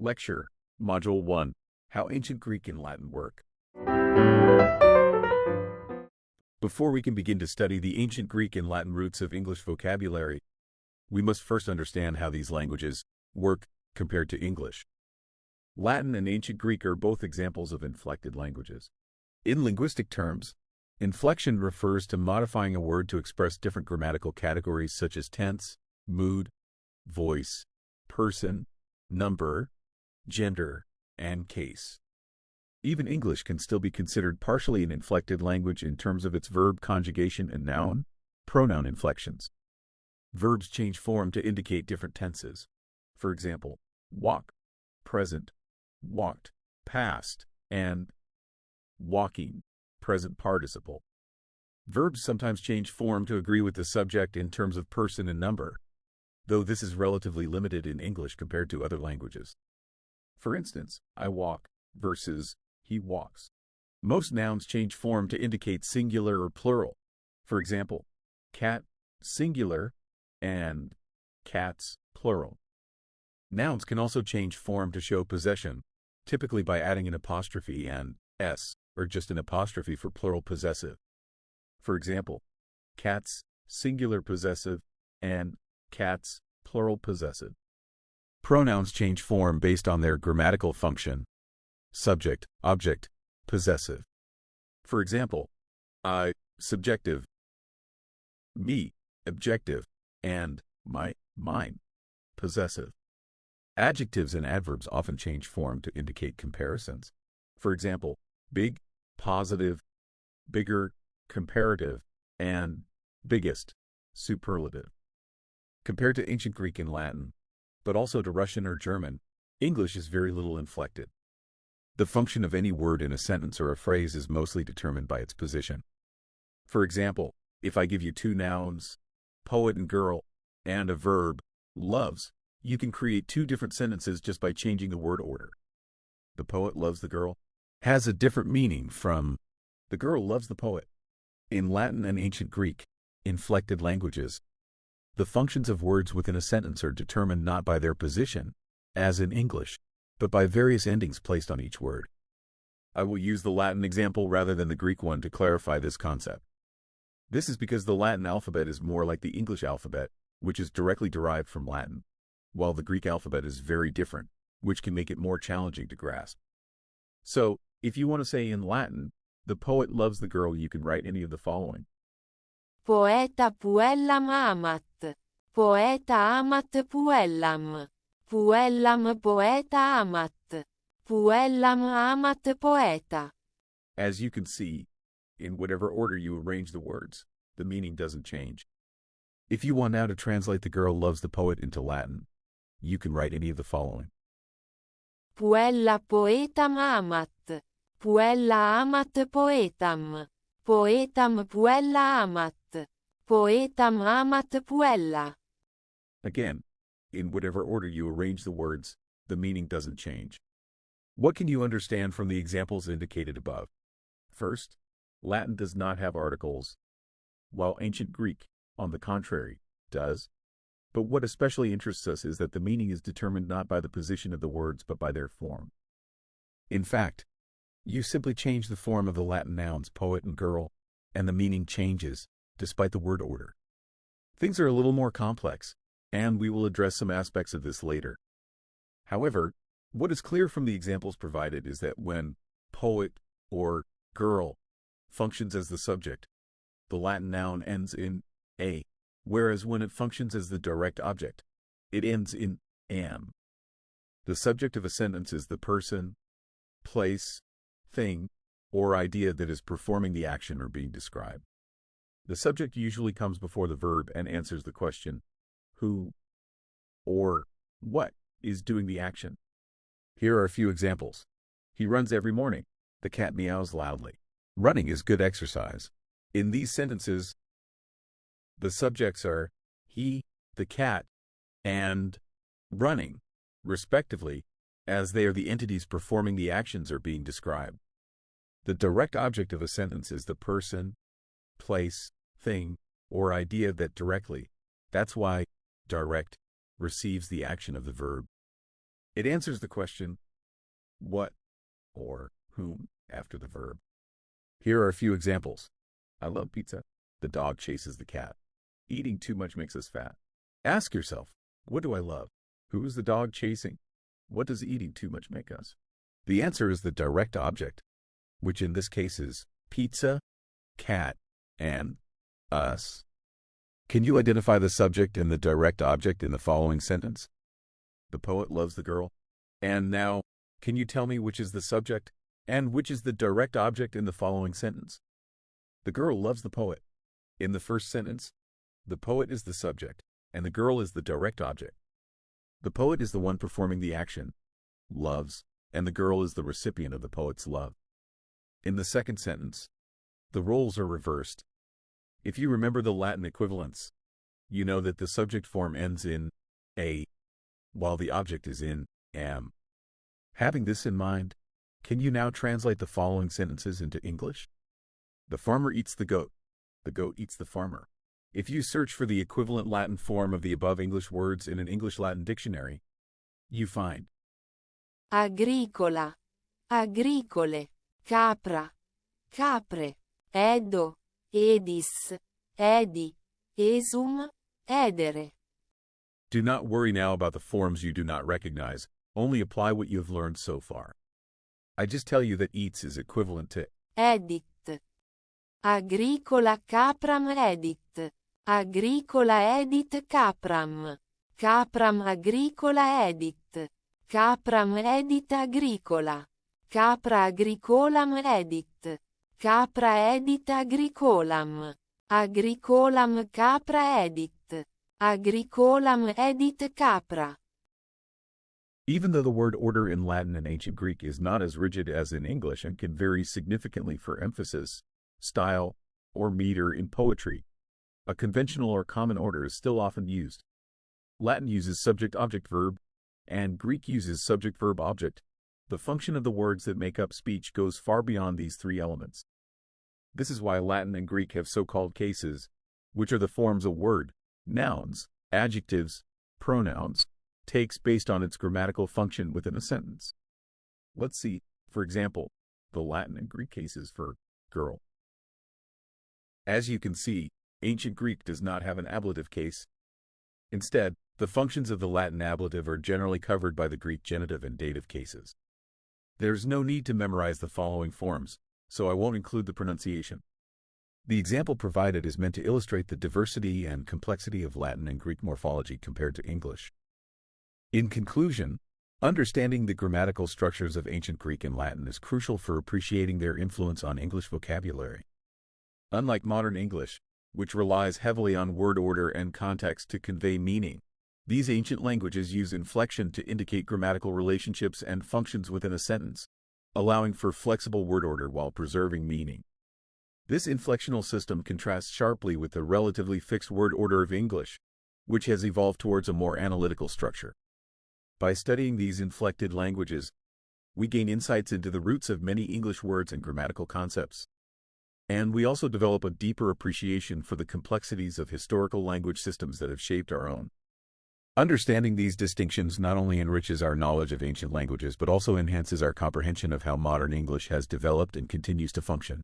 Lecture, Module 1, How Ancient Greek and Latin Work. Before we can begin to study the ancient Greek and Latin roots of English vocabulary, we must first understand how these languages work compared to English. Latin and ancient Greek are both examples of inflected languages. In linguistic terms, inflection refers to modifying a word to express different grammatical categories such as tense, mood, voice, person, number, gender, and case. Even English can still be considered partially an inflected language in terms of its verb conjugation and noun, pronoun inflections. Verbs change form to indicate different tenses. For example, walk, present, walked, past, and walking, present participle. Verbs sometimes change form to agree with the subject in terms of person and number, though this is relatively limited in English compared to other languages. For instance, I walk versus he walks. Most nouns change form to indicate singular or plural. For example, cat, singular, and cats, plural. Nouns can also change form to show possession, typically by adding an apostrophe and s, or just an apostrophe for plural possessive. For example, cats, singular possessive, and cats, plural possessive. Pronouns change form based on their grammatical function: subject, object, possessive. For example, I, subjective, me, objective, and my, mine, possessive. Adjectives and adverbs often change form to indicate comparisons. For example, big, positive, bigger, comparative, and biggest, superlative. Compared to ancient Greek and Latin, but also to Russian or German, English is very little inflected. The function of any word in a sentence or a phrase is mostly determined by its position. For example, if I give you two nouns, poet and girl, and a verb, loves, you can create two different sentences just by changing the word order. The poet loves the girl has a different meaning from the girl loves the poet. In Latin and ancient Greek, inflected languages, the functions of words within a sentence are determined not by their position, as in English, but by various endings placed on each word. I will use the Latin example rather than the Greek one to clarify this concept. This is because the Latin alphabet is more like the English alphabet, which is directly derived from Latin, while the Greek alphabet is very different, which can make it more challenging to grasp. So, if you want to say in Latin, the poet loves the girl, you can write any of the following. Poeta puellam amat. Poeta amat puellam. Puellam poeta amat. Puellam amat poeta. As you can see, in whatever order you arrange the words, the meaning doesn't change. If you want now to translate the girl loves the poet into Latin, you can write any of the following. Puella poetam amat. Puella amat poetam. Poetam puella amat. Poetam amat puella. Again, in whatever order you arrange the words, the meaning doesn't change. What can you understand from the examples indicated above? First, Latin does not have articles, while ancient Greek, on the contrary, does. But what especially interests us is that the meaning is determined not by the position of the words but by their form. In fact, you simply change the form of the Latin nouns poet and girl, and the meaning changes, despite the word order. Things are a little more complex, and we will address some aspects of this later. However, what is clear from the examples provided is that when poet or girl functions as the subject, the Latin noun ends in a, whereas when it functions as the direct object, it ends in am. The subject of a sentence is the person, place, thing, or idea that is performing the action or being described. The subject usually comes before the verb and answers the question, who or what is doing the action. Here are a few examples. He runs every morning. The cat meows loudly. Running is good exercise. In these sentences, the subjects are he, the cat, and running, respectively, as they are the entities performing the actions or being described. The direct object of a sentence is the person, place, thing, or idea that directly, that's why direct, receives the action of the verb. It answers the question, what or whom after the verb. Here are a few examples. I love pizza. The dog chases the cat. Eating too much makes us fat. Ask yourself, what do I love? Who is the dog chasing? What does eating too much make us? The answer is the direct object, which in this case is pizza, cat, and us. Can you identify the subject and the direct object in the following sentence? The poet loves the girl. And now, can you tell me which is the subject and which is the direct object in the following sentence? The girl loves the poet. In the first sentence, the poet is the subject and the girl is the direct object. The poet is the one performing the action, loves, and the girl is the recipient of the poet's love. In the second sentence, the roles are reversed. If you remember the Latin equivalents, you know that the subject form ends in a, while the object is in am. Having this in mind, can you now translate the following sentences into English? The farmer eats the goat eats the farmer. If you search for the equivalent Latin form of the above English words in an English-Latin dictionary, you find agricola, agricole, capra, capre, edo, edis, edi, esum, edere. Do not worry now about the forms you do not recognize, only apply what you have learned so far. I just tell you that eats is equivalent to edit. Agricola capram edit. Agricola edit capram. Capram agricola edit. Capram edit agricola. Capra agricolam edit. Capra edit agricolam. Agricolam capra edit. Agricolam edit capra. Even though the word order in Latin and ancient Greek is not as rigid as in English and can vary significantly for emphasis, style, or meter in poetry, a conventional or common order is still often used. Latin uses subject-object-verb, and Greek uses subject-verb-object. The function of the words that make up speech goes far beyond these three elements. This is why Latin and Greek have so-called cases, which are the forms a word, nouns, adjectives, pronouns, takes based on its grammatical function within a sentence. Let's see, for example, the Latin and Greek cases for girl. As you can see, ancient Greek does not have an ablative case. Instead, the functions of the Latin ablative are generally covered by the Greek genitive and dative cases. There's no need to memorize the following forms, so I won't include the pronunciation. The example provided is meant to illustrate the diversity and complexity of Latin and Greek morphology compared to English. In conclusion, understanding the grammatical structures of ancient Greek and Latin is crucial for appreciating their influence on English vocabulary. Unlike modern English, which relies heavily on word order and context to convey meaning, these ancient languages use inflection to indicate grammatical relationships and functions within a sentence, allowing for flexible word order while preserving meaning. This inflectional system contrasts sharply with the relatively fixed word order of English, which has evolved towards a more analytical structure. By studying these inflected languages, we gain insights into the roots of many English words and grammatical concepts. And we also develop a deeper appreciation for the complexities of historical language systems that have shaped our own. Understanding these distinctions not only enriches our knowledge of ancient languages but also enhances our comprehension of how modern English has developed and continues to function.